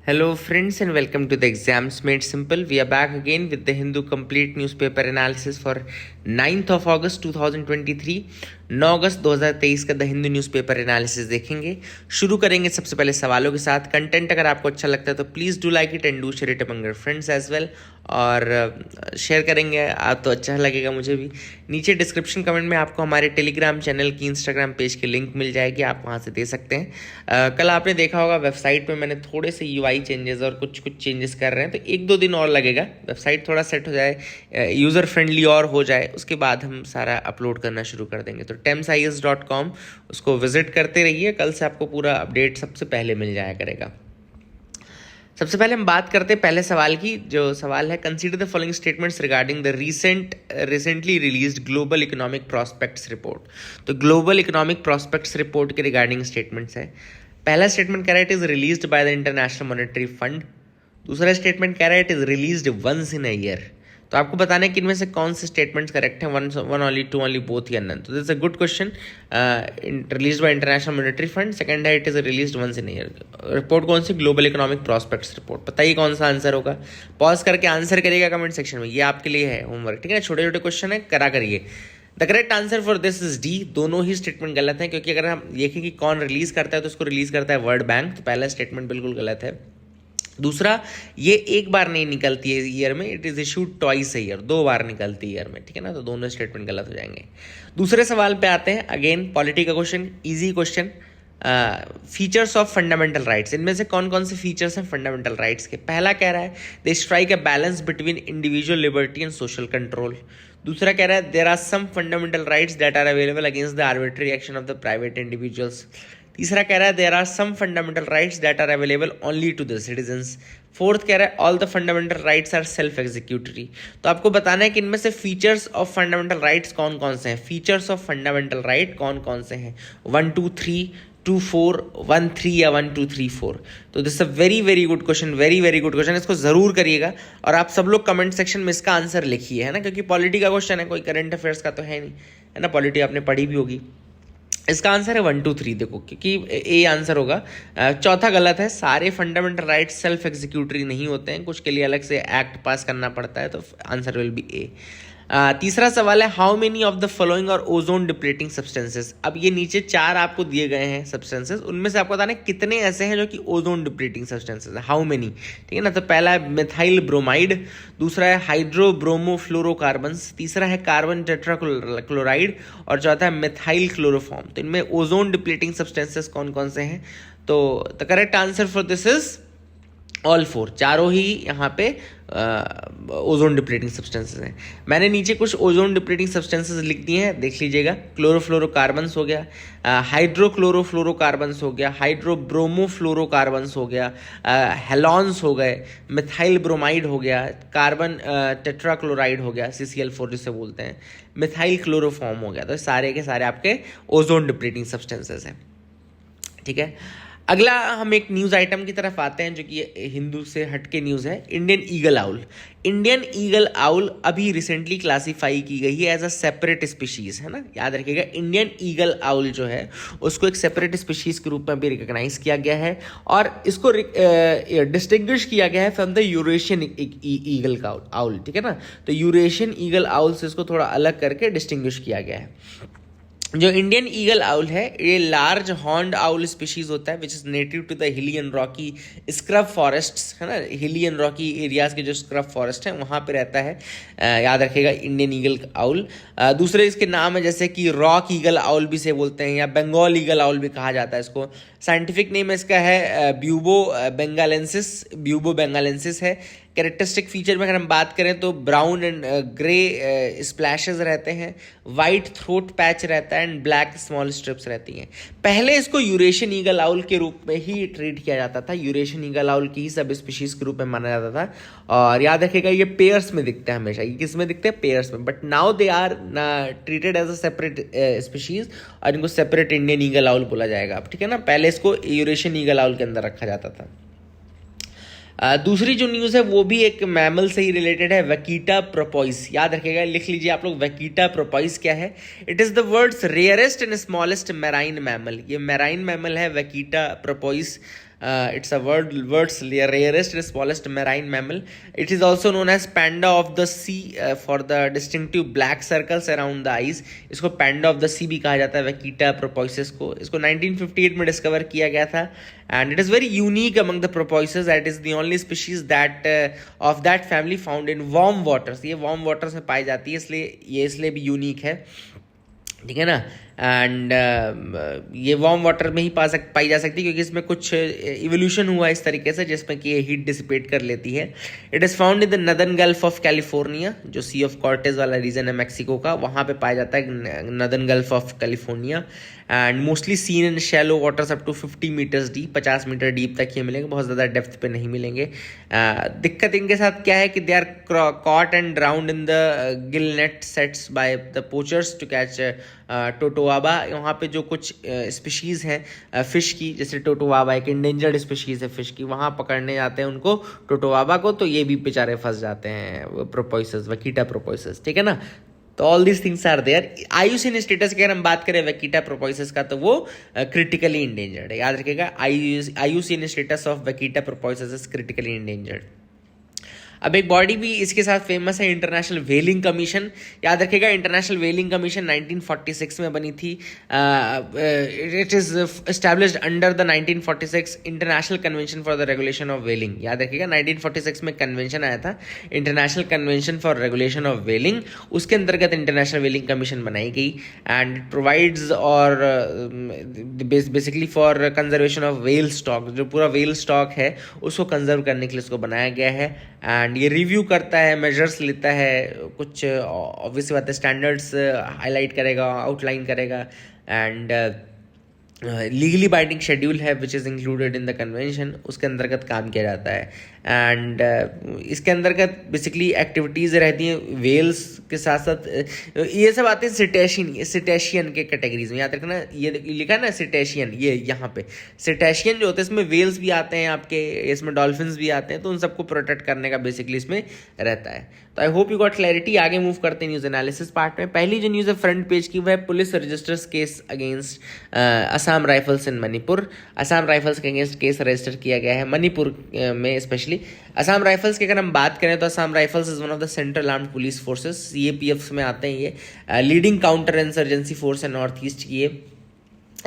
Hello, friends, and welcome to the Exams Made Simple. We are back again with the Hindu Complete Newspaper Analysis for 9th of August 2023. 9 अगस्त 2023 का the Hindu newspaper analysis देखेंगे। शुरू करेंगे सबसे पहले सवालों के साथ। कंटेंट अगर आपको अच्छा लगता है तो please do like it and do share it among your friends as well. और शेयर करेंगे आप तो अच्छा लगेगा मुझे भी। नीचे डिस्क्रिप्शन कमेंट में आपको हमारे टेलीग्राम चैनल की इंस्टाग्राम पेज की लिंक मिल जाएगी, आप वहाँ से दे सकते हैं। कल आपने देखा होगा वेबसाइट पे मैंने थोड़े से यूआई चेंजेस और कुछ चेंजेस कर रहे हैं, तो 1-2 दिन और लगेगा, वेबसाइट थोड़ा सेट हो जाए, यूज़र फ्रेंडली और हो जाए, उसके बाद हम सारा अपलोड करना शुरू कर देंगे। तो temsis.com उसको विजिट करते रहिए, कल से आपको पूरा अपडेट सबसे पहले मिल जाया करेगा। सबसे पहले हम बात करते हैं पहले सवाल की। जो सवाल है, consider the following statements regarding the recently released global economic prospects report. तो ग्लोबल इकोनॉमिक प्रॉस्पेक्ट्स रिपोर्ट के रिगार्डिंग स्टेटमेंट्स है। पहला स्टेटमेंट कह रहा है it is released by the international monetary fund. दूसरा स्टेटमेंट कह रहा है it is released once in a year. तो आपको बताना है कि इनमें से कौन से स्टेटमेंट्स करेक्ट हैं, one only, two only, both या नन। तो this is a good question. Released by International monetary Fund, second है it is released once in year. Report कौन सी? Global economic prospects report. बताइए कौन सा आंसर होगा। पॉज करके आंसर करिएगा कमेंट सेक्शन में, ये आपके लिए है होमवर्क, ठीक है। छोटे छोटे क्वेश्चन है, करा करिए। The correct answer for this is D. दोनों ही स्टेटमेंट गलत हैं, क्योंकि अगर हम देखें कि कौन रिलीज करता है तो उसको रिलीज करता है वर्ल्ड बैंक, तो पहला स्टेटमेंट बिल्कुल गलत है। दूसरा, ये एक बार नहीं निकलती है ईयर में, it is issued twice a year, 2 बार निकलती है ईयर में, ठीक है ना। तो दोनों स्टेटमेंट गलत हो जाएंगे। दूसरे सवाल पे आते हैं, अगेन पॉलिटी का question, easy question. Features of fundamental rights, इनमें से कौन कौन से फीचर्स हैं फंडामेंटल राइट्स के? पहला कह रहा है they strike a balance between individual liberty and social control. दूसरा कह रहा है there are some fundamental rights that are available against the arbitrary action of the private individuals. तीसरा कह रहा है there are some fundamental rights that are available only to the citizens. Fourth कह रहा है all the fundamental rights are self executory. तो आपको बताना है कि इनमें से फीचर्स ऑफ फंडामेंटल राइट्स कौन कौन से हैं। फीचर्स ऑफ फंडामेंटल राइट कौन कौन से हैं? 1 2 3 2 4 1 3 या 1 2 3 4। तो this a very very good question, very very good question. इसको जरूर करिएगा और आप सब लोग कमेंट सेक्शन में इसका आंसर लिखिए, है ना, क्योंकि पॉलिटी का क्वेश्चन है, कोई करंट अफेयर्स का तो है नहीं, है ना। पॉलिटी आपने पढ़ी भी होगी। इसका आंसर है 1 2 3, देखो, क्योंकि ए आंसर होगा। चौथा गलत है, सारे फंडामेंटल राइट्स सेल्फ एग्जीक्यूटरी नहीं होते हैं, कुछ के लिए अलग से एक्ट पास करना पड़ता है, तो आंसर विल बी ए। तीसरा सवाल है how many of the following और ओजोन डिप्लेटिंग सब्सटेंसेस। अब ये नीचे 4 आपको दिए गए हैं सब्सटेंसेस, उनमें से आपको बताना है कितने ऐसे हैं जो कि ओजोन डिप्लेटिंग सब्सटेंसेस है, हाउ मेनी, ठीक है ना। तो पहला है मिथाइल ब्रोमाइड, दूसरा है हाइड्रोब्रोमोफ्लोरोकार्बन्स, तीसरा है कार्बन टेट्राक्लोराइड और चौथा है मिथाइल क्लोरोफॉर्म। तो इनमें ओजोन डिप्लेटिंग सब्सटेंसेस कौन कौन से हैं? तो the correct answer for this is all 4, चारों ही यहाँ पे ओजोन डिप्लेटिंग सब्सटेंसेस हैं। मैंने नीचे कुछ ओजोन डिप्लेटिंग सब्सटेंसेस लिख दिए हैं, देख लीजिएगा। क्लोरोफ्लोरोकार्बन्स हो गया, हाइड्रोक्लोरोफ्लोरोकार्बन्स हो गया, हाइड्रोब्रोमोफ्लोरोकार्बन्स हो गया, हेलॉन्स हो गए, मिथाइल ब्रोमाइड हो गया, कार्बन टेट्राक्लोराइड हो गया, CCl4 जिसे बोलते हैं, मिथाइल क्लोरोफॉर्म हो गया। तो सारे के सारे आपके ओजोन डिप्लेटिंग सब्सटेंसेस हैं, ठीक है। अगला हम एक न्यूज़ आइटम की तरफ आते हैं जो कि हिंदू से हटके न्यूज़ है। Indian eagle owl. Indian eagle owl अभी रिसेंटली क्लासीफाई की गई है एज अ सेपरेट स्पीशीज़, है ना, याद रखिएगा। इंडियन ईगल आउल जो है उसको एक सेपरेट स्पीशीज़ के रूप में भी रिकॉग्नाइज किया गया है और इसको डिस्टिंग्विश किया गया है from the Eurasian eagle owl, ठीक है ना। तो यूरेशियन ईगल आउल से इसको थोड़ा अलग करके डिस्टिंग्विश किया गया है। जो इंडियन ईगल आउल है ये लार्ज हॉर्न्ड आउल स्पीशीज होता है which is native to the hilly and rocky scrub forests, है ना। हिली एंड रॉकी एरियाज के जो स्क्रब फॉरेस्ट हैं वहाँ पे रहता है, याद रखिएगा, इंडियन ईगल आउल। दूसरे इसके नाम है जैसे कि रॉक ईगल आउल भी से बोलते हैं या बंगाल ईगल आउल भी कहा जाता है इसको। साइंटिफिक नेम इसका है ब्यूबो बेंगालेंसिस है। कैरेक्टरिस्टिक फीचर में अगर हम बात करें तो ब्राउन एंड ग्रे स्प्लैशेस रहते हैं, वाइट थ्रोट पैच रहता है एंड ब्लैक स्मॉल स्ट्रिप्स रहती हैं। पहले इसको यूरेशियन ईगल आउल के रूप में ही ट्रीट किया जाता था, यूरेशियन ईगल आउल की ही सब स्पीशीज के रूप में माना जाता था। और याद रखिएगा ये पेयर्स में दिखता है हमेशा, ये किस में दिखते हैं? पेयर्स में। But now they are treated as a separate species और इनको सेपरेट इंडियन ईगल आउल बोला जाएगा, ठीक है ना। पहले इसको यूरेशियन ईगल आउल के अंदर रखा जाता था। दूसरी जो न्यूज़ है वो भी एक मैमल से ही रिलेटेड है, वैकीटा प्रोपोइस। याद रखिएगा, लिख लीजिए आप लोग, वैकीटा प्रोपोइस क्या है? It is the world's rarest and smallest marine mammal. ये मैराइन मैमल है vaquita प्रोपोइस। It's a world's rarest and smallest marine mammal. It is also known as panda of the sea for the distinctive black circles around the eyes. इसको panda of the sea भी कहा जाता है Vaquita propoises को. इसको 1958 में discover किया गया था and it is very unique among the propoises. That is the only species that of that family found in warm waters. ये warm waters में पाई जाती है, इसलिए भी यूनिक है, ठीक है ना. एंड ये वार्म वाटर में ही पाई जा सकती है क्योंकि इसमें कुछ इवोल्यूशन हुआ इस तरीके से जिसमें कि ये हीट डिसिपेट कर लेती है. It is found in the northern Gulf of California, जो सी ऑफ कॉर्टेज वाला रीजन है मैक्सिको का, वहाँ पे पाया जाता है northern Gulf of California. And mostly seen in shallow waters up to 50 meters deep, 50 meter deep तक ये मिलेंगे, बहुत ज़्यादा डेप्थ पे नहीं मिलेंगे. दिक्कत इनके साथ क्या है कि they are caught and drowned in the gill net sets by the poachers to catch totoaba. वहाँ पे जो कुछ स्पीशीज़ हैं फ़िश की, जैसे टोटोवाबा एक इंडेंजर्ड स्पीशीज़ है फ़िश की, वहाँ पकड़ने जाते हैं उनको टोटोवाबा को, तो ये भी बेचारे फंस जाते हैं प्रोपोइसस, वकीटा प्रोपोइसस, ठीक है ना. तो all these things are there. IUCN status की अगर हम बात करें वकीटा प्रोपोइसस का तो वो क्रिटिकली इंडेंजर्ड है, याद रखिएगा. IUCN status of vaquita porpoises is critically endangered. अब एक बॉडी भी इसके साथ फेमस है, इंटरनेशनल व्हेलिंग कमीशन. याद रखिएगा इंटरनेशनल व्हेलिंग कमीशन 1946 में बनी थी. It is established under the 1946 international convention for the regulation of व्हेलिंग. याद रखिएगा 1946 में कन्वेंशन आया था, international convention for regulation of व्हेलिंग. उसके अंतर्गत इंटरनेशनल व्हेलिंग कमीशन बनाई गई एंड प्रोवाइड्स और basically for conservation of whale stock. जो पूरा व्हेल स्टॉक है उसको कंजर्व करने के लिए इसको बनाया गया है. एंड ये रिव्यू करता है, मेजर्स लेता है, कुछ ऑब्वियस बात है स्टैंडर्ड्स हाईलाइट करेगा, आउटलाइन करेगा. एंड लीगली बाइंडिंग शेड्यूल है which is included in the convention, उसके अंतर्गत काम किया जाता है. एंड इसके अंतर्गत बेसिकली एक्टिविटीज़ रहती हैं वेल्स के साथ साथ. ये सब आते हैं सिटेशियन के कैटेगरीज में. याद रखना ये लिखा है ना सिटेशियन, ये यहाँ पे सिटेशियन जो होते हैं इसमें वेल्स भी आते हैं आपके, इसमें डॉल्फिन्स भी आते हैं, तो उन सबको प्रोटेक्ट करने का बेसिकली इसमें रहता है. तो I hope you got clarity. आगे मूव करते हैं न्यूज़ एनालिसिस पार्ट में. पहली जो न्यूज़ है फ्रंट पेज की, वह है police registers case against Assam rifles in Manipur. Assam rifles के अगेंस्ट केस रजिस्टर किया गया है मणिपुर में स्पेशली. असम राइफल्स की अगर हम बात करें तो Assam rifles is one of the central armed police forces, CAPF में आते हैं. ये लीडिंग काउंटर इंसर्जेंसी फोर्स है नॉर्थ ईस्ट की. ये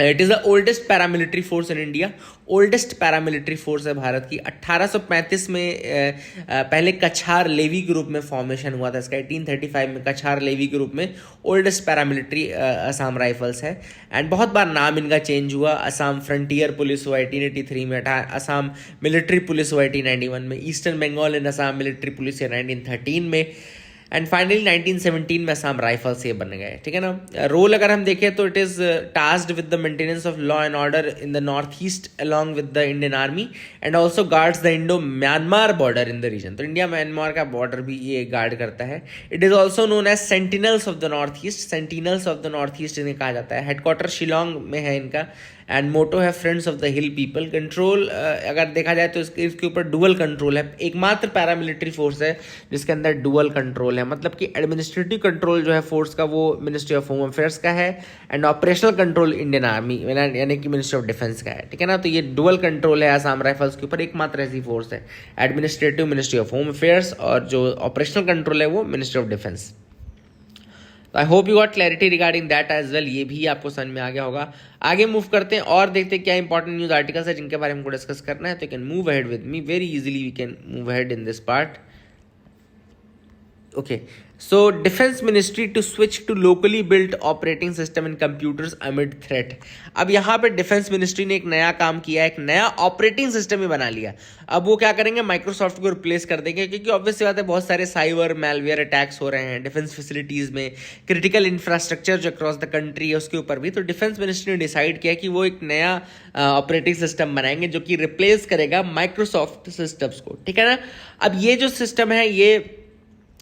it is the oldest paramilitary force in India, oldest paramilitary force है भारत की. 1835 में पहले कछार लेवी ग्रुप में फॉर्मेशन हुआ था इसका. 1835 में कछार लेवी ग्रुप में ओल्डेस्ट पैरामिलिट्री असम राइफल्स है. एंड बहुत बार नाम इनका चेंज हुआ. असम फ्रंटियर पुलिस हुआ 1883 में, असम मिलिट्री पुलिस हुआ 1891 में, ईस्टर्न बंगाल इन असम मिलिट्री पुलिस 1913 में, एंड फाइनली 1917 में असम राइफल्स ये बन गए, ठीक है ना. रोल अगर हम देखें तो it is tasked with the maintenance of law and order in the north east along with the Indian army and also guards the Indo Myanmar border in the region. तो इंडिया म्यांमार का border भी ये guard करता है. It is also known as sentinels of the north east. Sentinels of the north east इन्हें कहा जाता है. हेडक्वार्टर शिलोंग में है इनका. एंड मोटो है friends of the hill people. Control अगर देखा जाए तो इसके ऊपर डुअल कंट्रोल है. एकमात्र पैरामिलिट्री फोर्स है जिसके अंदर डुअल कंट्रोल है, मतलब कि एडमिनिस्ट्रेटिव कंट्रोल जो है फोर्स का वो मिनिस्ट्री ऑफ होम अफेयर्स का है and operational control Indian army यानी कि मिनिस्ट्री ऑफ डिफेंस का है, ठीक है ना. तो ये डुअल कंट्रोल है असम राइफल्स के ऊपर. एकमात्र ऐसी फोर्स है administrative ministry of home affairs, और जो ऑपरेशनल कंट्रोल है वो मिनिस्ट्री ऑफ डिफेंस. तो I hope you got clarity regarding that as well. ये भी आपको समझ में आ गया होगा. आगे मूव करते हैं और देखते हैं क्या इंपॉर्टेंट न्यूज़ आर्टिकल्स है जिनके बारे में हमको डिस्कस करना है. तो you can move ahead with me very easily. We can move ahead in this part. Okay, so Defense Ministry to switch to locally built operating system in computers amid threat. अब यहाँ पे defence ministry ने एक नया काम किया, एक नया ऑपरेटिंग सिस्टम ही बना लिया. अब वो क्या करेंगे, माइक्रोसॉफ्ट को रिप्लेस कर देंगे, क्योंकि ऑब्वियसली बात है बहुत सारे साइबर मैलवेयर अटैक्स हो रहे हैं डिफेंस फैसिलिटीज़ में, क्रिटिकल इंफ्रास्ट्रक्चर जो अक्रॉस द कंट्री है उसके ऊपर भी. तो डिफेंस मिनिस्ट्री ने डिसाइड किया कि वो एक नया ऑपरेटिंग सिस्टम बनाएंगे जो कि रिप्लेस करेगा माइक्रोसॉफ्ट सिस्टम्स को, ठीक है ना. अब ये जो सिस्टम है ये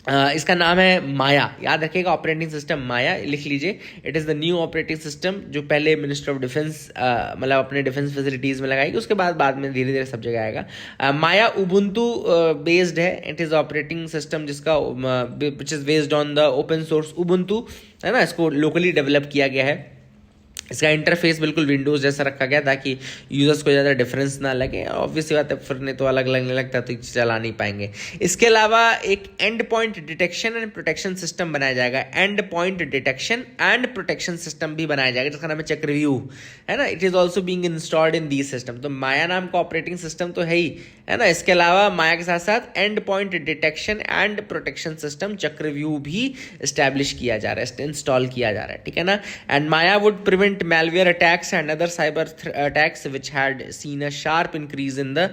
इसका नाम है माया. याद रखिएगा ऑपरेटिंग सिस्टम माया लिख लीजिए. It is the new operating system जो पहले मिनिस्टर ऑफ डिफेंस मतलब अपने डिफेंस फैसिलिटीज़ में लगाएगी, उसके बाद में धीरे धीरे सब जगह आएगा. माया उबुंटू बेस्ड है. इट इज़ ऑपरेटिंग सिस्टम जिसका which is based on the open source Ubuntu, है ना. इसको लोकली डेवलप किया गया है इसका इंटरफेस बिल्कुल विंडोज़ जैसा रखा गया ताकि यूज़र्स को ज़्यादा डिफरेंस ना लगे। ऑब्वियसली बात है, फिर नहीं तो अलग लगने लगता तो चला नहीं पाएंगे। इसके अलावा एक and point detection and protection system बनाया जाएगा। And point detection and protection system भी बनाया जाएगा जिसका नाम है चक्रव्यूह, है ना। It is also being installed in the system. तो माया नाम का ऑपरेटिंग सिस्टम तो है ही, है ना। इसके अलावा माया के साथ साथ and point detection and protection system चक्रव्यूह भी स्टैब्लिश किया जा रहा है, इंस्टॉल किया जा रहा है, ठीक है ना। And Maya would prevent malware attacks and other cyber attacks which had seen a sharp increase in the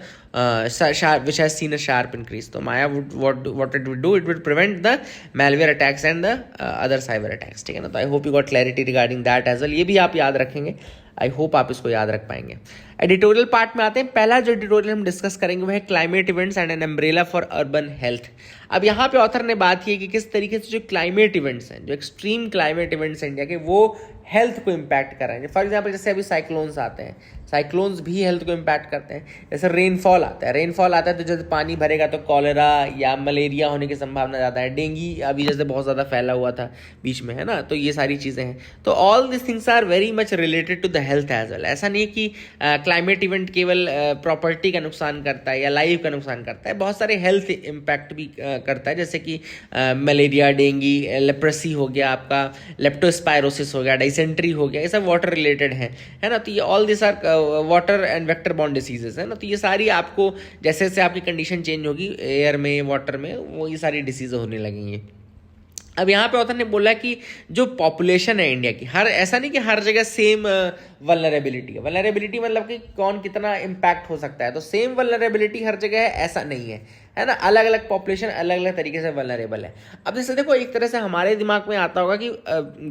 which has seen a sharp increase. So Maya would what it would do, it would prevent the malware attacks and the other cyber attacks, ठीक है ना। तो I hope you got clarity regarding that as well. ये भी आप याद रखेंगे, I hope आप इसको याद रख पाएंगे। एडिटोरियल पार्ट में आते हैं। पहला जो एडिटोरियल हम डिस्कस करेंगे वह है climate events and an umbrella for urban health. अब यहाँ पे ऑथर ने बात की है कि किस तरीके से जो क्लाइमेट इवेंट्स हैं, जो एक्सट्रीम क्लाइमेट इवेंट्स हैं इंडिया के, वो हेल्थ को इम्पैक्ट कर रहे हैं। फॉर एग्जाम्पल जैसे अभी साइक्लोन्स आते हैं, साइक्लोन्स भी हेल्थ को इम्पैक्ट करते हैं। जैसे रेनफॉल आता है, रेनफॉल आता है तो जैसे पानी भरेगा तो कॉलेरा या मलेरिया होने की संभावना ज़्यादा है। डेंगी अभी जैसे बहुत ज़्यादा फैला हुआ था बीच में, है ना। तो ये सारी चीज़ें हैं। तो all this things are very much related to the health as well. ऐसा नहीं है कि क्लाइमेट इवेंट केवल प्रॉपर्टी का नुकसान करता है या लाइफ का नुकसान करता है, बहुत सारे हेल्थ इम्पैक्ट भी करता है। जैसे कि मलेरिया, डेंगी, लेप्रेसी हो गया, आपका लेप्टोस्पायरोसिस हो गया, डाइसेंट्री हो गया, ये सब वाटर रिलेटेड है ना। तो ये all this are water and vector borne diseases, है ना। तो ये सारी आपको जैसे जैसे आपकी कंडीशन चेंज होगी एयर में, वाटर में, वो ये सारी डिसीज होने लगेंगी। अब यहाँ पे ऑथर ने बोला कि जो पॉपुलेशन है इंडिया की, हर ऐसा नहीं कि हर जगह सेम वल्नरेबिलिटी है। वल्नरेबिलिटी मतलब कि कौन कितना इम्पैक्ट हो सकता है, तो सेम वल्नरेबिलिटी हर जगह है ऐसा नहीं है ना। अलग अलग पॉपुलेशन अलग अलग तरीके से वल्नरेबल है। अब जैसे देखो, एक तरह से हमारे दिमाग में आता होगा कि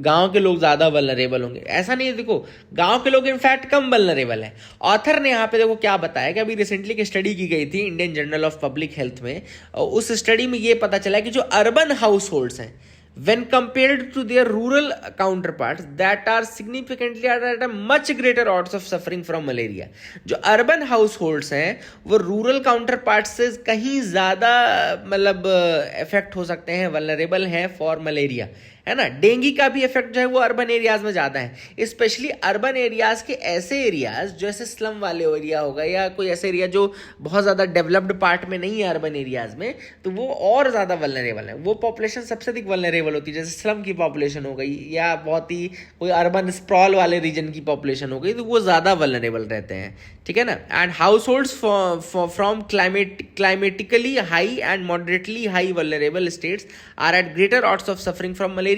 गांव के लोग ज़्यादा वल्नरेबल होंगे, ऐसा नहीं है। देखो, गांव के लोग इनफैक्ट कम वल्नरेबल है। ऑथर ने यहाँ पे देखो क्या बताया कि अभी रिसेंटली एक स्टडी की गई थी Indian journal of public health में। उस स्टडी में ये पता चला कि जो अर्बन हाउस होल्ड्स हैं, when compared to their rural counterparts, that are significantly at a much greater odds of suffering from malaria. जो अर्बन हाउस होल्ड्स हैं वो रूरल काउंटरपार्ट से कहीं ज़्यादा मतलब इफेक्ट हो सकते हैं, वल्नरेबल हैं फॉर मलेरिया, है ना। डेंगू का भी इफेक्ट जो है वो अर्बन एरियाज में ज़्यादा है, स्पेशली अर्बन एरियाज के ऐसे एरियाज जैसे स्लम वाले एरिया होगा या कोई ऐसे एरिया जो बहुत ज़्यादा डेवलप्ड पार्ट में नहीं है अर्बन एरियाज में, तो वो और ज़्यादा वल्नरेबल है। वो पॉपुलेशन सबसे अधिक वल्नरेबल होती है, जैसे स्लम की पॉपुलेशन हो गई या बहुत ही कोई अर्बन स्प्रॉल वाले रीजन की पॉपुलेशन हो गई, तो वो ज़्यादा वल्नरेबल रहते हैं, ठीक है ना। And households from climatically high and moderately high vulnerable states are at greater odds of suffering from malaria.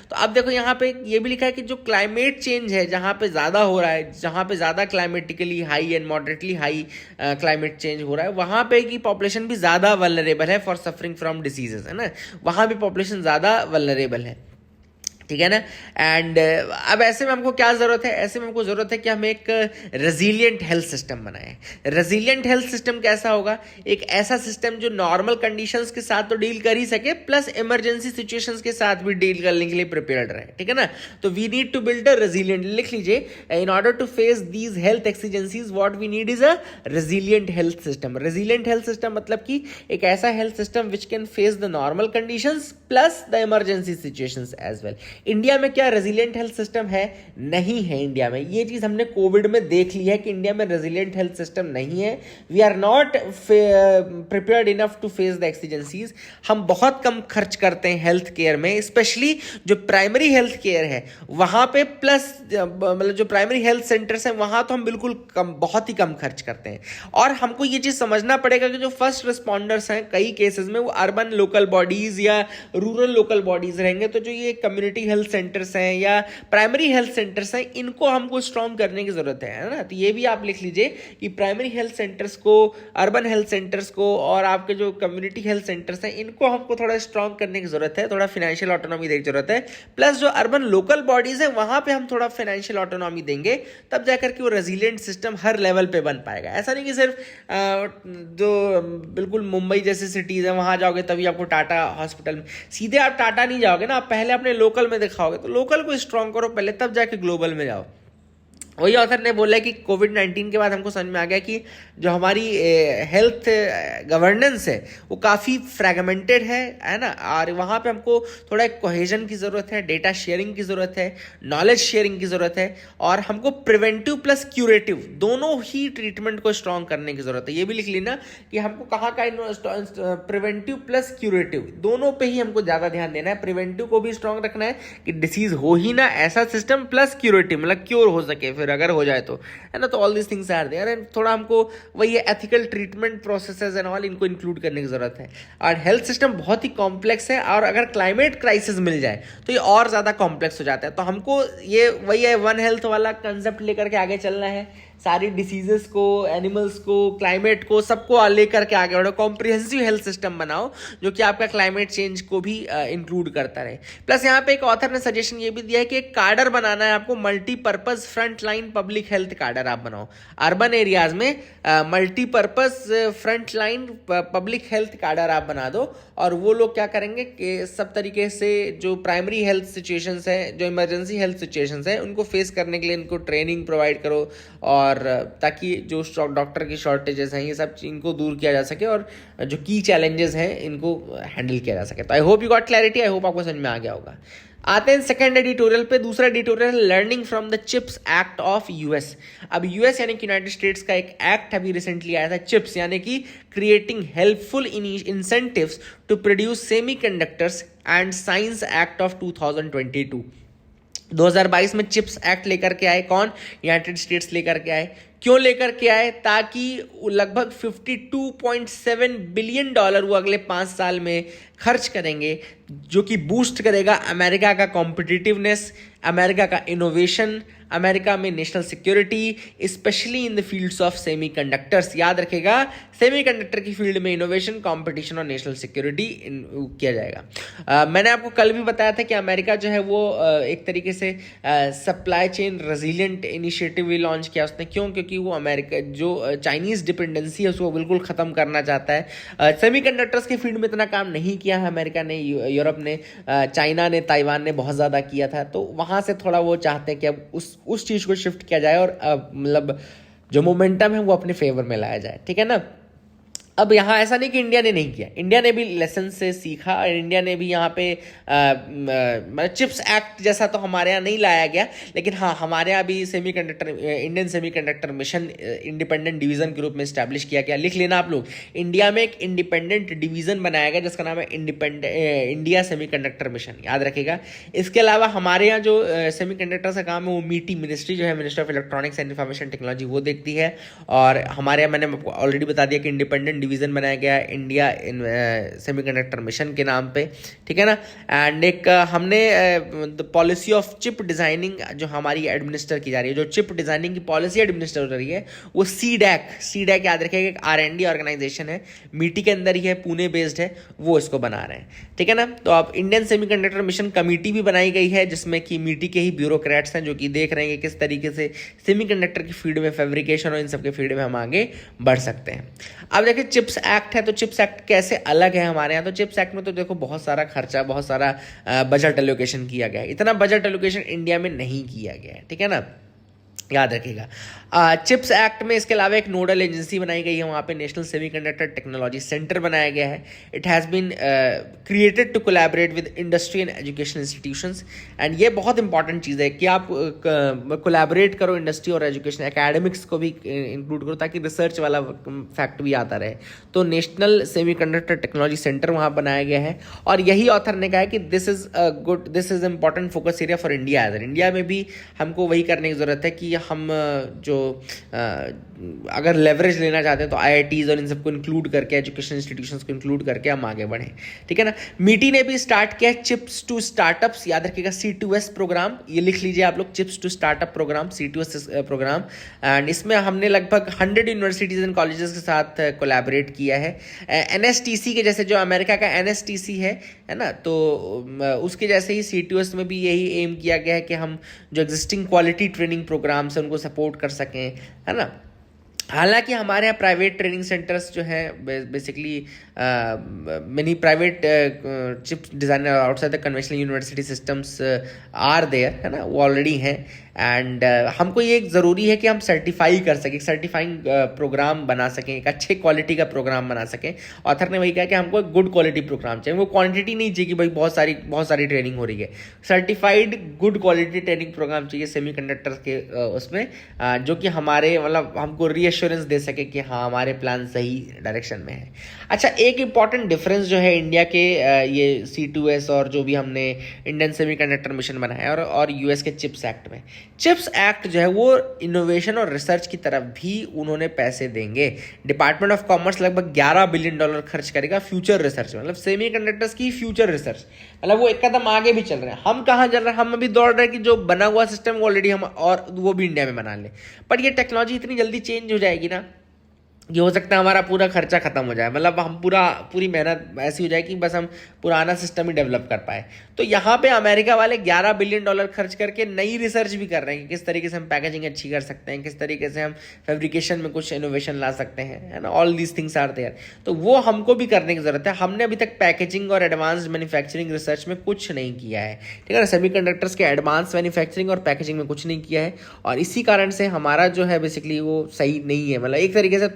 तो अब देखो यहाँ पे ये भी लिखा है कि जो क्लाइमेट चेंज है, जहाँ पे ज़्यादा हो रहा है, जहाँ पे ज़्यादा climatically high and moderately high climate change हो रहा है, वहाँ पे की पॉपुलेशन भी ज़्यादा वल्नरेबल है फॉर सफरिंग फ्रॉम डिसीजेस, है ना। वहाँ भी पॉपुलेशन ज़्यादा वल्नरेबल है, ठीक है ना। एंड अब ऐसे में हमको क्या ज़रूरत है, ऐसे में हमको ज़रूरत है कि हम एक रेजिलिएंट हेल्थ सिस्टम बनाएं। रेजिलिएंट हेल्थ सिस्टम कैसा होगा? एक ऐसा सिस्टम जो नॉर्मल कंडीशंस के साथ तो डील कर ही सके, प्लस इमरजेंसी सिचुएशंस के साथ भी डील करने के लिए प्रिपेयर्ड रहे, ठीक है ना। तो we need to build a resilient, लिख लीजिए, in order to face these health exigencies what we need is a resilient health system. Resilient health system मतलब कि एक ऐसा health system which can face the normal conditions plus the emergency situations as well. India में क्या resilient health system है? नहीं है India में। ये चीज हमने कोविड में देख ली है कि इंडिया में रेजिलिएंट हेल्थ सिस्टम नहीं है। We are not prepared enough to face the exigencies. हम बहुत कम खर्च करते हैं हेल्थ केयर में, स्पेशली जो प्राइमरी हेल्थ केयर है वहां पे, प्लस मतलब जो प्राइमरी हेल्थ सेंटर्स हैं वहां तो हम बिल्कुल कम, बहुत ही कम खर्च करते हैं। और हमको ये चीज समझना पड़ेगा कि जो फर्स्ट रिस्पॉन्डर्स हैं कई केसेस में वो अर्बन लोकल बॉडीज या रूरल लोकल बॉडीज रहेंगे। तो जो ये कम्युनिटी हेल्थ सेंटर्स हैं या प्राइमरी हेल्थ सेंटर्स हैं, इनको हमको स्ट्रॉन्ग करने की जरूरत है ना। तो ये भी आप लिख लीजिए कि प्राइमरी हेल्थ सेंटर्स को, अर्बन हेल्थ सेंटर्स को और आपके जो कम्युनिटी हेल्थ सेंटर्स हैं इनको हमको थोड़ा स्ट्रॉन्ग करने की जरूरत है, थोड़ा फाइनेंशियल ऑटोनॉमी देने की जरूरत है। प्लस जो अर्बन लोकल बॉडीज है वहां पे हम थोड़ा फाइनेंशियल ऑटोनॉमी देंगे, तब जाकर के वो रेजिलिएंट सिस्टम हर लेवल पे बन पाएगा। ऐसा नहीं कि सिर्फ जो बिल्कुल मुंबई जैसे सिटीज है वहां जाओगे तभी आपको टाटा हॉस्पिटल में, सीधे आप टाटा नहीं जाओगे ना, आप पहले अपने लोकल में दिखाओगे। तो लोकल को स्ट्रॉन्ग करो पहले, तब जाके ग्लोबल में जाओ। वही ऑथर ने बोला कि कोविड-19 के बाद हमको समझ में आ गया कि जो हमारी हेल्थ गवर्नेंस है वो काफ़ी फ्रैगमेंटेड है ना, और वहाँ पे हमको थोड़ा कोहेजन की ज़रूरत है, डेटा शेयरिंग की ज़रूरत है, नॉलेज शेयरिंग की ज़रूरत है, और हमको प्रिवेंटिव प्लस क्यूरेटिव दोनों ही ट्रीटमेंट को स्ट्रॉन्ग करने की ज़रूरत है। ये भी लिख लेना कि हमको कहाँ का प्रिवेंटिव प्लस क्यूरेटिव दोनों पे ही हमको ज़्यादा ध्यान देना है। प्रिवेंटिव को भी स्ट्रॉन्ग रखना है कि डिसीज़ हो ही ना ऐसा सिस्टम, प्लस क्यूरेटिव मतलब क्योर हो सके फिर अगर हो जाए तो, है ना। तो all this things are there, and थोड़ा हमको वही ethical treatment processes and all इनको इंक्लूड करने की जरूरत है। और हेल्थ सिस्टम बहुत ही कॉम्प्लेक्स है, और अगर क्लाइमेट क्राइसिस मिल जाए तो ये और ज़्यादा कॉम्प्लेक्स हो जाता है। तो हमको ये वही है वन हेल्थ वाला कंसेप्ट लेकर के आगे चलना है, सारी डिसीजेस को, एनिमल्स को, क्लाइमेट को, सबको लेकर के आगे बढ़ो। कॉम्प्रिहेंसिव हेल्थ सिस्टम बनाओ जो कि आपका क्लाइमेट चेंज को भी इंक्लूड करता रहे। प्लस यहाँ पे एक ऑथर ने सजेशन ये भी दिया है कि एक कार्डर बनाना है आपको, multipurpose front line public health कार्डर आप बनाओ। अर्बन एरियाज में multipurpose front line public health कार्डर आप बना दो, और वो लोग क्या करेंगे कि सब तरीके से जो प्राइमरी हेल्थ सिचुएशंस हैं, जो इमरजेंसी हेल्थ सिचुएशंस हैं, उनको फेस करने के लिए इनको ट्रेनिंग प्रोवाइड करो, और ताकि जो डॉक्टर की शॉर्टेजेस हैं ये सब इनको दूर किया जा सके, और जो की चैलेंजेस हैं इनको हैंडल किया जा सके। तो I hope you got clarity, I hope आपको समझ में आ गया होगा। आते हैं सेकंड एडिटोरियल पे। दूसरा editorial learning from the chips act of US. अब यूएस यानी कि यूनाइटेड स्टेट्स का एक एक्ट अभी रिसेंटली आया था, चिप्स यानी कि creating helpful incentives to produce semiconductors and science act of 2022। 2022 में चिप्स एक्ट लेकर के आए कौन? यूनाइटेड स्टेट्स लेकर के आए। क्यों लेकर के आए? ताकि लगभग $52.7 बिलियन वो अगले 5 साल में खर्च करेंगे, जो कि बूस्ट करेगा अमेरिका का कॉम्पिटिटिवनेस, अमेरिका का इनोवेशन, अमेरिका में national security, specially in the fields of semiconductors. याद रखेगा, सेमीकंडक्टर की फील्ड में इनोवेशन, कंपटीशन और नेशनल सिक्योरिटी किया जाएगा। मैंने आपको कल भी बताया था कि अमेरिका जो है वो एक तरीके से सप्लाई चेन रेजिलिएंट इनिशिएटिव भी लॉन्च किया उसने। क्यों? क्योंकि वो अमेरिका जो चाइनीज डिपेंडेंसी है उसको बिल्कुल ख़त्म करना चाहता है। सेमीकंडक्टर्स के फील्ड में इतना काम नहीं किया है अमेरिका ने, यूरोप ने, चाइना ने, ताइवान ने बहुत ज़्यादा किया था। तो वहाँ से थोड़ा वो चाहते हैं कि अब उस चीज़ को शिफ्ट किया जाए, और मतलब जो मोमेंटम है वो अपने फेवर में लाया जाए, ठीक है ना। अब यहाँ ऐसा नहीं कि इंडिया ने नहीं किया, इंडिया ने भी लेसन से सीखा, और इंडिया ने भी यहाँ पे मतलब चिप्स एक्ट जैसा तो हमारे यहाँ नहीं लाया गया, लेकिन हाँ हमारे यहाँ भी Indian semiconductor mission independent division के रूप में इस्टेब्लिश किया गया। लिख लेना आप लोग, इंडिया में एक इंडिपेंडेंट डिवीज़न बनाया गया जिसका नाम है इंडिया सेमीकंडक्टर मिशन, याद रखेगा। इसके अलावा हमारे यहाँ जो सेमीकंडक्टर का काम है वो मीटी मिनिस्ट्री जो है, minister of electronics and information technology, वो देखती है। और हमारे यहाँ मैंने आपको ऑलरेडी बता दिया कि इंडिपेंडेंट डिवीज़न बनाया गया इंडिया सेमीकंडक्टर मिशन के नाम पे, ठीक है ना। एंड एक हमने the policy of chip designing जो हमारी एडमिनिस्टर की जा रही है, जो चिप डिज़ाइनिंग की पॉलिसी एडमिनिस्टर हो रही है वो सीडैक याद रखिएगा, एक R&D ऑर्गेनाइजेशन है, मीटी के अंदर ही है, पुणे बेस्ड है, वो इसको बना रहे हैं, ठीक है ना। तो अब इंडियन सेमीकंडक्टर मिशन कमेटी भी बनाई गई है जिसमें कि मीटी के ही ब्यूरोक्रेट्स हैं जो कि देख रहे हैं कि किस तरीके से सेमीकंडक्टर की फील्ड में, फैब्रिकेशन और इन सब के फील्ड में हम आगे बढ़ सकते हैं। अब देखिए चिप्स एक्ट है, तो चिप्स एक्ट कैसे अलग है हमारे यहाँ? तो चिप्स एक्ट में तो देखो बहुत सारा खर्चा, बहुत सारा बजट एलोकेशन किया गया है। इतना बजट एलोकेशन इंडिया में नहीं किया गया है, ठीक है ना, याद रखिएगा। चिप्स एक्ट में इसके अलावा एक नोडल एजेंसी बनाई गई है, वहाँ पे नेशनल सेमीकंडक्टर टेक्नोलॉजी सेंटर बनाया गया है। It has been created to collaborate with industry and education institutions, and ये बहुत इंपॉर्टेंट चीज़ है कि आप कोलैबोरेट करो इंडस्ट्री और एजुकेशन, एकेडमिक्स को भी इंक्लूड करो ताकि रिसर्च वाला फैक्ट भी आता रहे। तो नेशनल सेमीकंडक्टर टेक्नोलॉजी सेंटर वहाँ बनाया गया है, और यही ऑथर ने कहा है कि this is important focus area for India. India में भी हमको वही करने की ज़रूरत है कि हम जो अगर लेवरेज लेना चाहते हैं तो IITs और इन सबको इंक्लूड करके, एजुकेशन इंस्टीट्यूशंस को इंक्लूड करके हम आगे बढ़ें, ठीक है ना। मीटी ने भी स्टार्ट किया चिप्स टू स्टार्टअप्स, याद रखिएगा C2S प्रोग्राम, ये लिख लीजिए आप लोग, chips to startup programme, C2S programme. And इसमें हमने लगभग 100 यूनिवर्सिटीज़ एंड कॉलेजेस के साथ कोलैबोरेट किया है। NSTC के जैसे, जो अमेरिका का NSTC है ना, तो उसके जैसे ही C2S में भी यही एम किया गया है कि हम जो एग्जिस्टिंग क्वालिटी ट्रेनिंग प्रोग्राम्स हैं उनको सपोर्ट कर सकें, है ना। हालांकि हमारे यहाँ प्राइवेट ट्रेनिंग सेंटर्स जो हैं basically many private chip designer outside the conventional university systems are there, है ना, वो ऑलरेडी हैं। एंड हमको ये ज़रूरी है कि हम सर्टिफाई कर सकें, सर्टिफाइंग प्रोग्राम बना सकें, एक अच्छे क्वालिटी का प्रोग्राम बना सकें। ऑथर ने वही कहा कि हमको एक गुड क्वालिटी प्रोग्राम चाहिए, वो क्वांटिटी नहीं चाहिए कि भाई बहुत सारी ट्रेनिंग हो रही है। Certified good quality training programme चाहिए सेमीकंडक्टर्स के उसमें, जो कि हमारे मतलब हमको रीअश्योरेंस दे सके कि हाँ हमारे प्लान सही डायरेक्शन में है। अच्छा, एक इंपॉर्टेंट डिफरेंस जो है इंडिया के ये C2S और जो भी हमने इंडियन सेमीकंडक्टर मिशन बनाया और यूएस के चिप्स एक्ट में, चिप्स एक्ट जो है वो इनोवेशन और रिसर्च की तरफ भी उन्होंने पैसे देंगे। डिपार्टमेंट ऑफ कॉमर्स लगभग $11 बिलियन खर्च करेगा फ्यूचर रिसर्च में, मतलब सेमीकंडक्टर्स की फ्यूचर रिसर्च, मतलब वो एक कदम आगे भी चल रहे हैं। हम कहाँ चल रहे हैं, हम अभी दौड़ रहे हैं कि जो बना हुआ सिस्टम ऑलरेडी हम और वो भी इंडिया में बना लें। पर ये टेक्नोलॉजी इतनी जल्दी चेंज हो जाएगी ना, ये हो सकता है हमारा पूरा खर्चा खत्म हो जाए, मतलब हम पूरी मेहनत ऐसी हो जाए कि बस हम पुराना सिस्टम ही डेवलप कर पाए। तो यहाँ पे अमेरिका वाले $11 बिलियन खर्च करके नई रिसर्च भी कर रहे हैं कि किस तरीके से हम पैकेजिंग अच्छी कर सकते हैं, किस तरीके से हम फैब्रिकेशन में कुछ इनोवेशन ला सकते हैं, है ना, all these things are there. तो वो हमको भी करने की जरूरत है। हमने अभी तक पैकेजिंग और एडवांस मैन्युफैक्चरिंग रिसर्च में कुछ नहीं किया है, ठीक है ना, सेमीकंडक्टर्स के एडवांस मैन्युफैक्चरिंग और पैकेजिंग में कुछ नहीं किया है, और इसी कारण से हमारा जो है बेसिकली वो सही नहीं है, मतलब एक तरीके से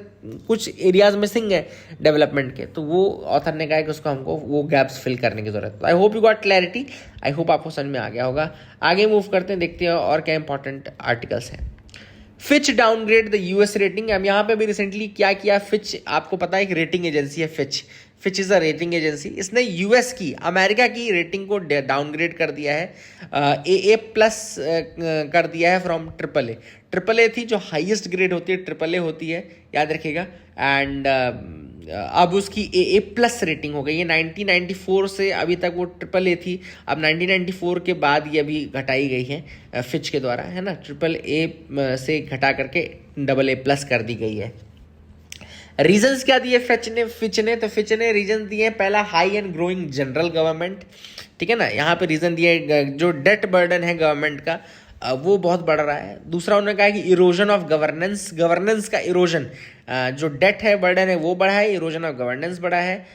कुछ एरियाज मिसिंग है डेवलपमेंट के। तो वो ऑथर ने कहा है कि उसको हमको वो गैप्स फिल करने की जरूरत है। आई hope you got clarity, I hope आपको समझ में आ गया होगा। आगे मूव करते हैं, देखते हैं और क्या इंपॉर्टेंट आर्टिकल्स हैं। Fitch downgrade the US rating. हम यहाँ पे भी रिसेंटली क्या किया, फिच आपको पता है एक रेटिंग एजेंसी है, Fitch is a rating agency. इसने यूएस की, अमेरिका की रेटिंग को डाउनग्रेड कर दिया है, AA+ कर दिया है फ्रॉम AAA थी जो हाईएस्ट ग्रेड होती है, AAA होती है, याद रखिएगा। एंड अब उसकी AA+ रेटिंग हो गई है। 1994 से अभी तक वो AAA थी, अब 1994 के बाद ये अभी घटाई गई है फिच के द्वारा, है ना, AAA से घटा करके AA+ कर दी गई है। रीजंस क्या दिए फिच ने तो फिच ने रीजन दिए, पहला high and growing general government, ठीक है ना, यहाँ पे रीजन दिया जो डेट बर्डन है गवर्नमेंट का वो बहुत बढ़ रहा है। दूसरा उन्होंने कहा कि इरोजन ऑफ गवर्नेंस का इरोजन, जो डेट है बर्डन है वो बढ़ा है, इरोजन ऑफ गवर्नेंस बढ़ा है।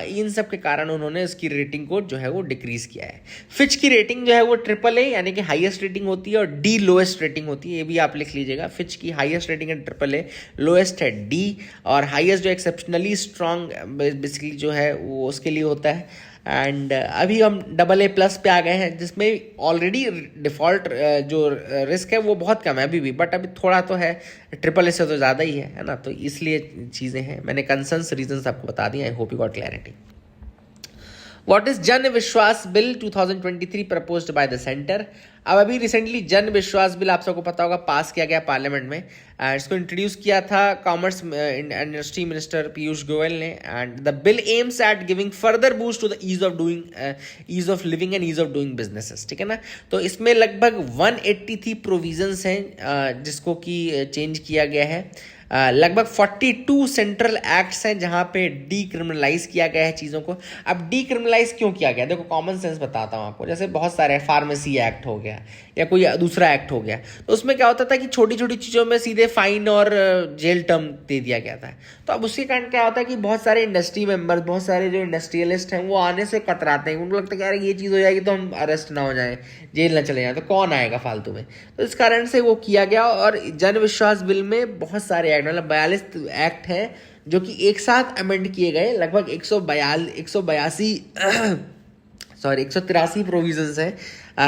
इन सब के कारण उन्होंने इसकी रेटिंग को जो है वो डिक्रीज किया है। फिच की रेटिंग जो है वो AAA यानी कि हाईएस्ट रेटिंग होती है और D लोएस्ट रेटिंग होती है, ये भी आप लिख लीजिएगा। फिच की हाईएस्ट रेटिंग है AAA, लोएस्ट है D, और हाईएस्ट जो एक्सेप्शनली स्ट्रॉन्ग बेसिकली जो है वो उसके लिए होता है। एंड अभी हम AA+ पे आ गए हैं, जिसमें ऑलरेडी डिफ़ॉल्ट जो रिस्क है वो बहुत कम है अभी भी, बट अभी थोड़ा तो है, AAA से तो ज़्यादा ही है ना, तो इसलिए चीज़ें हैं। मैंने कंसर्न्स रीजंस आपको बता दिए, आई hope you got clarity. What is जन विश्वास bill 2023 proposed by the centre. अब अभी रिसेंटली जन विश्वास बिल आप सबको पता होगा पास किया गया पार्लियामेंट में। इसको इंट्रोड्यूस किया था commerce industry minister Piyush Goyal ने। And the bill aims at giving further boost to the ease of living and ease of doing businesses, ठीक है ना। तो इसमें लगभग 183 प्रोविजंस हैं जिसको कि चेंज किया गया है। लगभग 42 सेंट्रल एक्ट्स हैं जहां पे डीक्रिमिनलाइज किया गया है चीज़ों को। अब डीक्रिमिनलाइज क्यों किया गया, देखो कॉमन सेंस बताता हूं आपको। जैसे बहुत सारे फार्मेसी एक्ट हो गया या कोई दूसरा एक्ट हो गया, तो उसमें क्या होता था कि छोटी छोटी चीज़ों में सीधे फाइन और जेल टर्म दे दिया गया था। तो अब उसके कारण क्या होता है कि बहुत सारे इंडस्ट्री मेंबर्स, बहुत सारे जो इंडस्ट्रियलिस्ट हैं वो आने से कतराते हैं, उनको लगता है कि यार ये चीज़ हो जाएगी तो हम अरेस्ट ना हो जाए, जेल ना चले जाए, तो कौन आएगा फालतू में। तो इस कारण से वो किया गया। और जन विश्वास बिल में बहुत सारे एक्ट, मतलब 42 एक्ट हैं जो कि एक साथ अमेंड किए गए। लगभग 183 प्रोविजंस हैं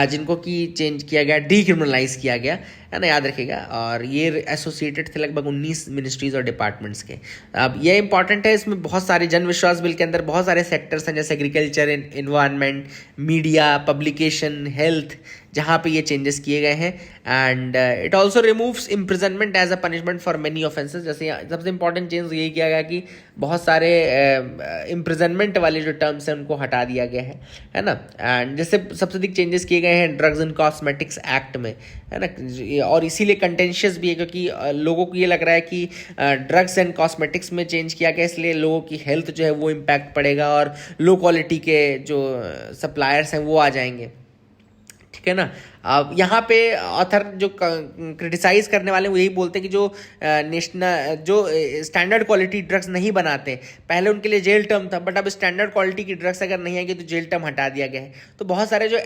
जिनको कि चेंज किया गया, डीक्रिमिनलाइज किया गया, है ना, याद रखिएगा। और ये एसोसिएटेड थे लगभग 19 मिनिस्ट्रीज और डिपार्टमेंट्स के। अब ये इंपॉर्टेंट है, इसमें बहुत सारे जन विश्वास बिल के अंदर बहुत सारे सेक्टर्स हैं, जैसे agriculture, environment, media, publication, health, जहाँ पे ये चेंजेस किए गए हैं। And it also removes imprisonment as a punishment for many offences. जैसे सबसे इंपॉर्टेंट चेंज यही किया गया कि बहुत सारे इम्प्रिजनमेंट वाले जो टर्म्स हैं उनको हटा दिया गया है ना। एंड जैसे सबसे अधिक चेंजेस किए गए हैं ड्रग्स एंड कॉस्मेटिक्स एक्ट में, है ना, और इसीलिए कंटेंशियस भी है क्योंकि लोगों को ये लग रहा है कि ड्रग्स एंड कॉस्मेटिक्स में चेंज किया गया, इसलिए लोगों की हेल्थ जो है वो इम्पैक्ट पड़ेगा और लो क्वालिटी के जो सप्लायर्स हैं वो आ जाएंगे, ठीक ठीक है ना। अब यहाँ पे ऑथर जो क्रिटिसाइज करने वाले वो यही बोलते हैं कि जो नेशनल जो स्टैंडर्ड क्वालिटी ड्रग्स नहीं बनाते, पहले उनके लिए जेल टर्म था, बट अब स्टैंडर्ड क्वालिटी की ड्रग्स अगर नहीं आएगी तो जेल टर्म हटा दिया गया है। तो बहुत सारे जो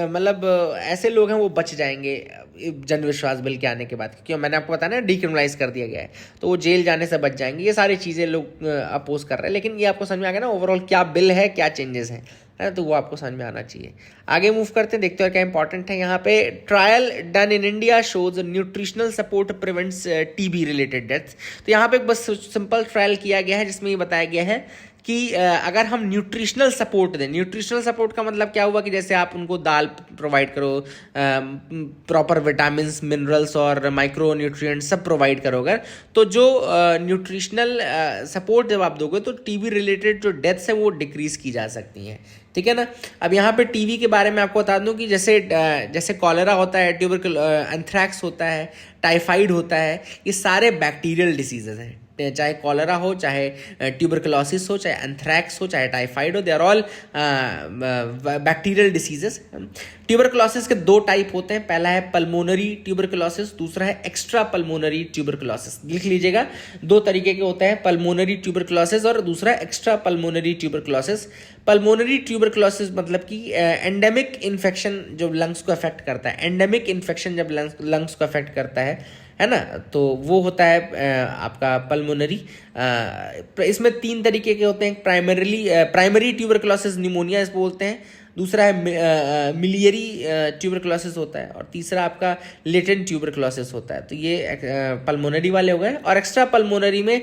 मतलब ऐसे लोग हैं वो बच जाएंगे जन विश्वास बिल के आने के बाद, क्योंकि मैंने आपको बताया ना डिक्रिमिनलाइज कर दिया गया है, तो वो जेल जाने से बच जाएंगे। ये सारी चीज़ें लोग अपोज कर रहे हैं, लेकिन ये आपको समझ में आ गया ना ओवरऑल क्या बिल है, क्या चेंजेस हैं, है तो वो आपको समझ में आना चाहिए। आगे मूव करते हैं, देखते हैं क्या इंपॉर्टेंट है यहाँ पे। Trial done in India shows nutritional support prevents TB related deaths. तो यहाँ पे एक बस सिंपल ट्रायल किया गया है जिसमें ये बताया गया है कि अगर हम न्यूट्रिशनल सपोर्ट दें, न्यूट्रिशनल सपोर्ट का मतलब क्या हुआ कि जैसे आप उनको दाल प्रोवाइड करो, प्रॉपर विटामिन मिनरल्स और माइक्रो न्यूट्रिएंट सब प्रोवाइड करोगे, तो जो न्यूट्रिशनल सपोर्ट जब आप दोगे तो टीबी रिलेटेड जो डेथ्स है वो डिक्रीज की जा सकती हैं, ठीक है ना। अब यहाँ पे टीबी के बारे में आपको बता दूं कि जैसे कॉलेरा होता है, एंथ्रैक्स होता है, टाइफाइड होता है, ये सारे बैक्टीरियल डिसीजेज हैं। चाहे कॉलेरा हो, चाहे ट्यूबरकुलोसिस हो, चाहे एंथ्रैक्स हो, चाहे टाइफाइड हो, they are all bacterial diseases. Tuberculosis के दो टाइप होते हैं, पहला है पल्मोनरी ट्यूबरकुलोसिस, दूसरा है एक्स्ट्रा पल्मोनरी ट्यूबरकुलोसिस। लिख लीजिएगा, दो तरीके के होते हैं, पल्मोनरी ट्यूबरकुलोसिस और दूसरा extra pulmonary tuberculosis. Pulmonary tuberculosis मतलब कि एंडेमिक इन्फेक्शन जो लंग्स को अफेक्ट करता है, एंडेमिक इन्फेक्शन जब लंग्स को अफेक्ट करता है ना, तो वो होता है आपका पल्मोनरी। इसमें तीन तरीके के होते हैं, प्राइमरी ट्यूबरकुलोसिस निमोनिया इसको बोलते हैं, दूसरा है मिलियरी ट्यूबरकुलोसिस होता है, और तीसरा आपका लेटेंट ट्यूबरकुलोसिस होता है। तो ये पल्मोनरी वाले हो गए। और एक्स्ट्रा पल्मोनरी में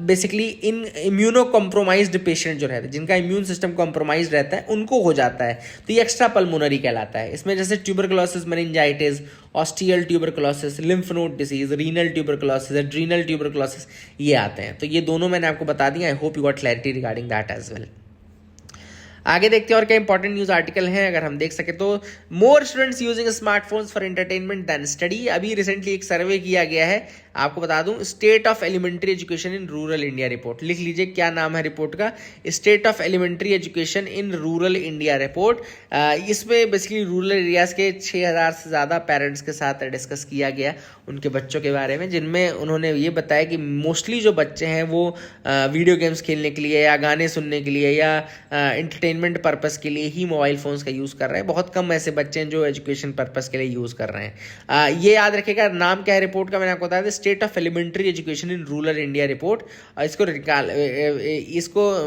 बेसिकली इन इम्यूनो कॉम्प्रोमाइज्ड पेशेंट जो रहते हैं, जिनका इम्यून सिस्टम कॉम्प्रोमाइज रहता है, उनको हो जाता है, तो ये एक्स्ट्रा पल्मोनरी कहलाता है। इसमें जैसे tuberculosis, meningitis, osteal tuberculosis, lymph node disease, renal tuberculosis, adrenal tuberculosis, ये आते हैं। तो ये दोनों मैंने आपको बता दिया। I hope you got clarity regarding that as well. आगे देखते हैं और क्या इंपॉर्टेंट न्यूज आर्टिकल हैं, अगर हम देख सके तो। More students using smartphones for entertainment than study. अभी रिसेंटली एक सर्वे किया गया है, आपको बता दूं, state of elementary education in rural India report. लिख लीजिए क्या नाम है रिपोर्ट का, state of elementary education in rural India report. इसमें बेसिकली रूरल एरियाज के 6000 से ज़्यादा पेरेंट्स के साथ डिस्कस किया गया उनके बच्चों के बारे में, जिनमें उन्होंने ये बताया कि मोस्टली जो बच्चे हैं वो वीडियो गेम्स खेलने के लिए या गाने सुनने के लिए या एंटरटेनमेंट पर्पस के लिए ही मोबाइल फ़ोन्स का यूज़ कर रहे हैं। बहुत कम ऐसे बच्चे हैं जो एजुकेशन पर्पस के लिए यूज़ कर रहे हैं। ये याद रखिएगा, नाम क्या है रिपोर्ट का, मैंने आपको बताया था, state of elementary education in rural India report. इसको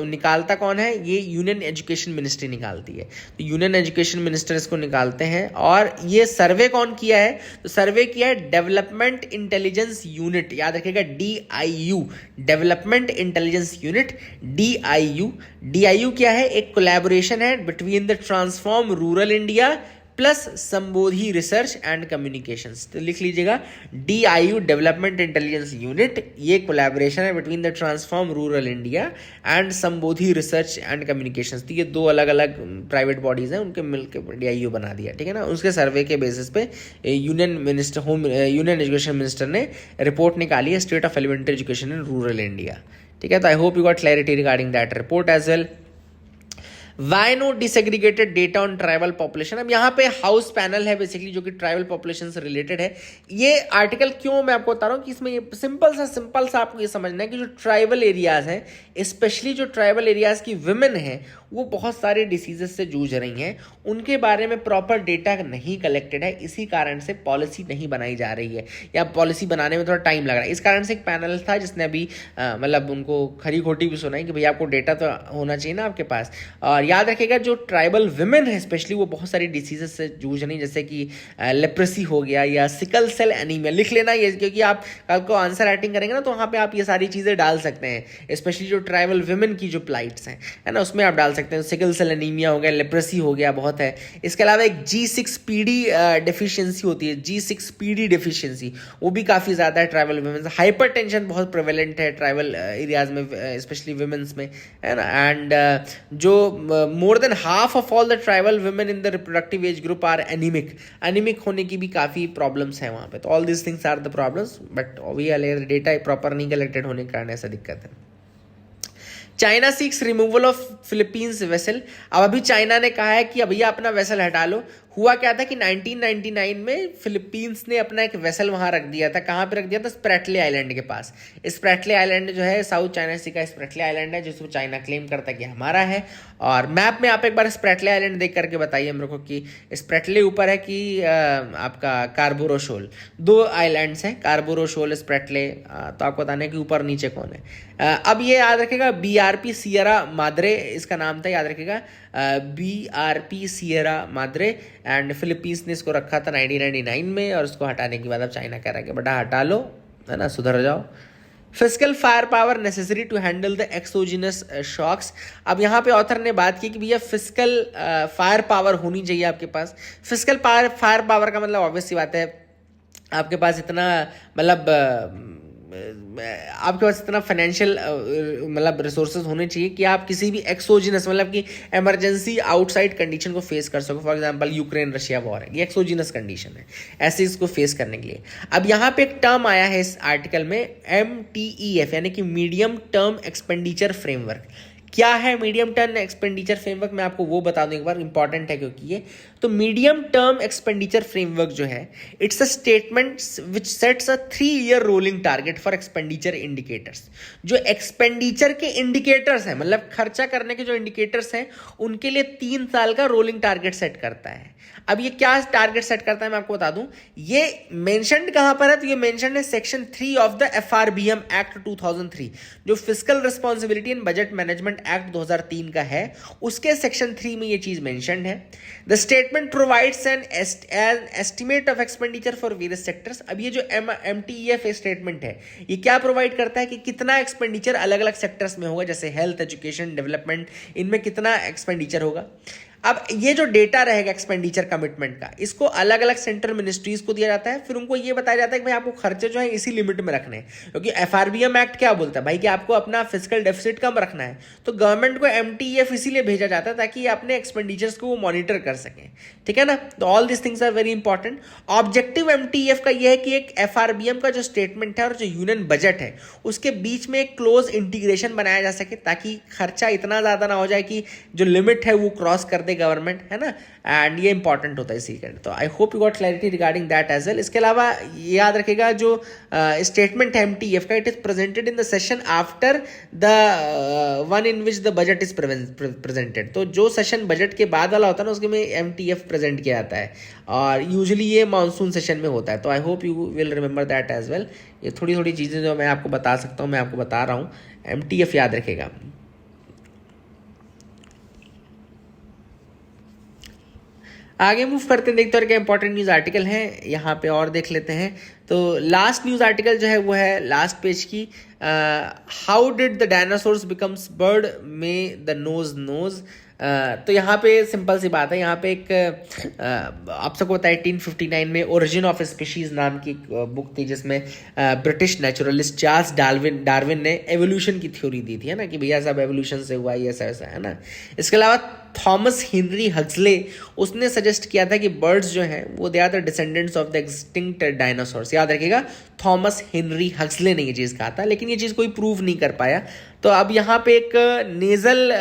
निकालता कौन है, ये यूनियन एजुकेशन मिनिस्ट्री निकालती है। तो यूनियन एजुकेशन मिनिस्टर इसको निकालते हैं। और ये सर्वे कौन किया है, तो सर्वे किया है डेवलपमेंट इंटेलिजेंस यूनिट, याद रखिएगा DIU, development intelligence unit, DIU। DIU क्या है, एक कोलैबोरेशन है between the transform rural India plus Sambodhi research and communications. तो लिख लीजिएगा DIU, डेवलपमेंट इंटेलिजेंस यूनिट, ये कोलैबोरेशन है between the transform rural India and Sambodhi research and communications. तो ये दो अलग अलग प्राइवेट बॉडीज हैं, उनके मिलकर DIU बना दिया, ठीक है ना। उसके सर्वे के बेसिस पे यूनियन एजुकेशन मिनिस्टर ने रिपोर्ट निकाली है, state of elementary education in rural India, ठीक है। तो I hope you got clarity regarding that report as well. Why no disaggregated data on tribal population. अब यहाँ पे हाउस पैनल है बेसिकली जो कि ट्राइबल पॉपुलेशन से रिलेटेड है। ये आर्टिकल क्यों मैं आपको बता रहा हूँ कि इसमें सिंपल सा आपको ये समझना है कि जो ट्राइबल एरियाज हैं, स्पेशली जो ट्राइबल एरियाज की विमेन हैं, वो बहुत सारे डिसीजेस से जूझ रही हैं, उनके बारे में प्रॉपर डेटा नहीं कलेक्टेड है। इसी कारण से पॉलिसी नहीं बनाई जा रही है या पॉलिसी बनाने में थोड़ा टाइम लग रहा है। इस कारण से एक पैनल था जिसने अभी मतलब उनको खरी खोटी भी सुनाई कि भैया आपको डेटा तो होना चाहिए ना आपके पास। और याद रखिएगा जो ट्राइबल विमेन है स्पेशली, वो बहुत सारी डिसीजेस से जूझ रही, जैसे कि लेप्रेसी हो गया या सिकल सेल एनीमिया। लिख लेना ये, क्योंकि आप कल को आंसर राइटिंग करेंगे ना तो वहाँ पे आप ये सारी चीज़ें डाल सकते हैं, स्पेशली जो ट्राइबल विमेन की जो प्लाइट्स हैं, है ना, उसमें आप डाल सकते हैं। सिकल सेल एनीमिया हो गया, लेप्रेसी हो गया, बहुत है। इसके अलावा एक G6PD डेफिशिएंसी होती है, G6PD डेफिशिएंसी, वो भी काफ़ी ज़्यादा है ट्राइबल विमेन। हाइपर टेंशन बहुत प्रेवेलेंट है ट्राइबल एरियाज में, स्पेशली विमेन्स में, है ना। एंड जो more than half of all the tribal women in the reproductive age group are anemic होने की भी काफ़ी प्रॉब्लम्स हैं वहाँ पे। तो all these things are the problems, but we are data proper नहीं कलेक्टेड होने के कारण ऐसा दिक्कत है। China seeks removal of Philippines vessel. अब अभी चाइना ने कहा है कि भैया अपना वेसल हटा लो, हुआ क्या था कि 1999 में फिलीपींस ने अपना एक वेसल वहां रख दिया था। कहाँ पे रख दिया था? स्प्रैटले आइलैंड के पास। स्प्रैटले आइलैंड जो है साउथ चाइना सी का स्प्रैटले आइलैंड है, जिसको चाइना क्लेम करता है कि हमारा है। और मैप में आप एक बार स्प्रैटले आइलैंड देख करके बताइए मेरे को कि स्प्रैटले ऊपर है कि आपका कार्बोरो शोल। दो आइलैंड्स हैं, कार्बोरो शोल, स्प्रैटले। तो आपको बताने कि ऊपर नीचे कौन है। अब ये याद रखेगा, BRP सियरा माद्रे इसका नाम था, याद रखेगा, BRP Sierra Madre. And Philippines ने इसको रखा था 1999 में, और उसको हटाने के बाद अब चाइना कह रहा है कि बेटा हटा लो, है ना, सुधर जाओ। Physical fire power necessary to handle the exogenous shocks. अब यहाँ पे ऑथर ने बात की कि भैया फिजिकल फायर पावर होनी चाहिए आपके पास। फिजिकल फायर पावर का मतलब ऑब्वियस सी बात है, आपके पास इतना मतलब आपके पास इतना फाइनेंशियल मतलब रिसोर्सेज होने चाहिए कि आप किसी भी एक्सोजिनस मतलब कि इमरजेंसी आउटसाइड कंडीशन को फेस कर सको। For example Ukraine Russia war है, ये एक्सोजिनस कंडीशन है, ऐसे इसको फेस करने के लिए। अब यहाँ पे एक टर्म आया है इस आर्टिकल में, MTEF, यानी कि मीडियम टर्म एक्सपेंडिचर फ्रेमवर्क। क्या है मीडियम टर्म एक्सपेंडिचर फ्रेमवर्क? मैं आपको वो बता दूं एक बार, इंपॉर्टेंट है क्योंकि ये तो मीडियम टर्म एक्सपेंडिचर फ्रेमवर्क जो है, it's a statement which sets a 3-year rolling target for expenditure indicators. जो एक्सपेंडिचर के इंडिकेटर्स हैं, मतलब खर्चा करने के जो इंडिकेटर्स हैं, उनके लिए 3 साल का रोलिंग टारगेट सेट करता है। अब ये क्या टारगेट सेट करता है मैं आपको बता दूं, ये मेंशन्ड कहां पर है? तो ये मेंशन्ड है section 3 of the FRBM act 2003, जो physical responsibility and budget management act 2003 का है, उसके सेक्शन 3 में ये चीज मेंशन्ड है। The statement provides an estimate of expenditure for various sectors. अब ये जो MTEF स्टेटमेंट है, ये क्या प्रोवाइड करता है कि कितना एक्सपेंडिचर अलग अलग सेक्टर्स में होगा, जैसे हेल्थ, एजुकेशन, डेवलपमेंट, इनमें कितना एक्सपेंडिचर होगा। अब ये जो डेटा रहेगा एक्सपेंडिचर कमिटमेंट का, इसको अलग अलग सेंट्रल मिनिस्ट्रीज को दिया जाता है। फिर उनको ये बताया जाता है कि भाई आपको खर्चे जो है इसी लिमिट में रखने हैं, क्योंकि FRBM एक्ट क्या बोलता है भाई कि आपको अपना फिजिकल डेफिसिट कम रखना है। तो गवर्नमेंट को MTEF इसीलिए भेजा जाता है ताकि अपने एक्सपेंडिचर्स को वो मॉनिटर कर सकें, ठीक है ना। तो all this things are very important. Objective MTEF का ये है कि एक FRBM का जो स्टेटमेंट है और जो यूनियन बजट है, उसके बीच में एक क्लोज इंटीग्रेशन बनाया जा सके, ताकि खर्चा इतना ज्यादा ना हो जाए कि जो लिमिट है वो क्रॉस कर दे गवर्नमेंट, है ना। एंड ये इंपॉर्टेंट होता है इसी के। तो I hope you got clarity regarding that as well. इसके अलावा याद रखेगा जो स्टेटमेंट है MTEF का, it is presented in the session after the one in which the budget is presented. तो जो सेशन बजट के बाद वाला होता है ना, उसके में MTEF प्रेजेंट किया जाता है, और यूजुअली ये मानसून सेशन में होता है। तो I hope you will remember that as well. ये थोड़ी थोड़ी चीज़ें जो मैं आपको बता सकता हूँ, मैं आपको बता रहा हूँ। MTEF याद रखेगा। आगे मूव करते हैं, देखते हैं क्या इंपॉर्टेंट न्यूज़ आर्टिकल है यहाँ पे और देख लेते हैं। तो लास्ट न्यूज़ आर्टिकल जो है वो है लास्ट पेज की, how did the dinosaurs becomes bird में द नोज नोज। तो यहाँ पे सिंपल सी बात है, यहाँ पे एक आप सबको पता है 1859 में ओरिजिन ऑफ स्पीशीज नाम की एक बुक थी, जिसमें ब्रिटिश नेचुरलिस्ट चार्ल्स डार्विन ने एवोल्यूशन की थ्योरी दी थी, है ना, कि भैया सब एवोल्यूशन से हुआ, ये ऐसा ऐसा, है ना। इसके अलावा थॉमस हेनरी हक्सले, उसने सजेस्ट किया था कि बर्ड्स जो हैं वो they are the descendants of the extinct dinosaurs. याद रखिएगा, थॉमस हेनरी हक्सले ने ये चीज़ कहा था, लेकिन ये चीज़ कोई प्रूव नहीं कर पाया। तो अब यहाँ पे एक नेजल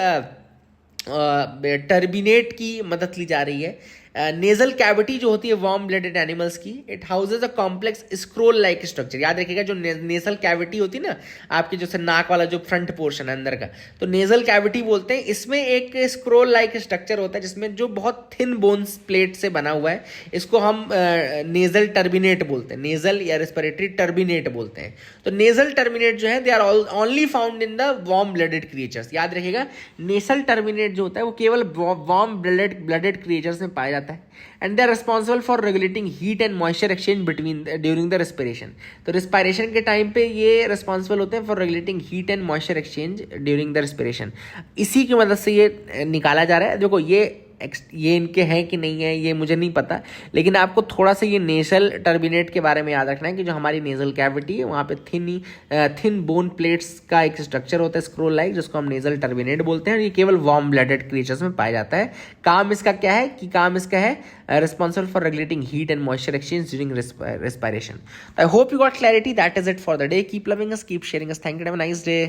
टर्बिनेट की मदद ली जा रही है। नेजल कैविटी जो होती है वार्म ब्लडेड एनिमल्स की, it houses a complex scroll like structure. याद रखिएगा, जो नेजल कैविटी होती है ना आपकी, जो नाक वाला जो फ्रंट पोर्शन है अंदर का, तो नेजल कैविटी बोलते हैं। इसमें एक स्क्रोल लाइक स्ट्रक्चर होता है, जिसमें जो बहुत थिन बोन्स प्लेट से बना हुआ है, इसको हम नेजल टर्बिनेट बोलते हैं, नेजल या रेस्पिरेटरी टर्बिनेट बोलते हैं। तो नेजल टर्बिनेट जो है they are only found in the warm blooded creatures. याद रखिएगा, नेजल टर्बिनेट जो होता है वो केवल वार्म ब्लडेड क्रिएचर्स में पाया जाता है, and they are responsible for regulating heat and moisture exchange between during the respiration. तो रेस्पिरेशन के टाइम पे ये रिस्पॉन्सिबल होते हैं for regulating heat and moisture exchange during the respiration. इसी की मदद से ये निकाला जा रहा है। देखो ये इनके हैं कि नहीं है ये मुझे नहीं पता, लेकिन आपको थोड़ा सा ये नेजल टर्बिनेट के बारे में याद रखना है कि जो हमारी नेजल कैविटी है वहाँ पे थिन बोन प्लेट्स का एक स्ट्रक्चर होता है स्क्रोल लाइक, जिसको हम नेजल टर्बिनेट बोलते हैं, और ये केवल वार्म ब्लडेड क्रिएचर्स में पाया जाता है। काम इसका क्या है कि काम इसका है responsible for regulating heat and moisture exchange during respiration. I hope you got clarity. That is it for the day. Keep loving us, keep sharing us. Thank you, have a nice day.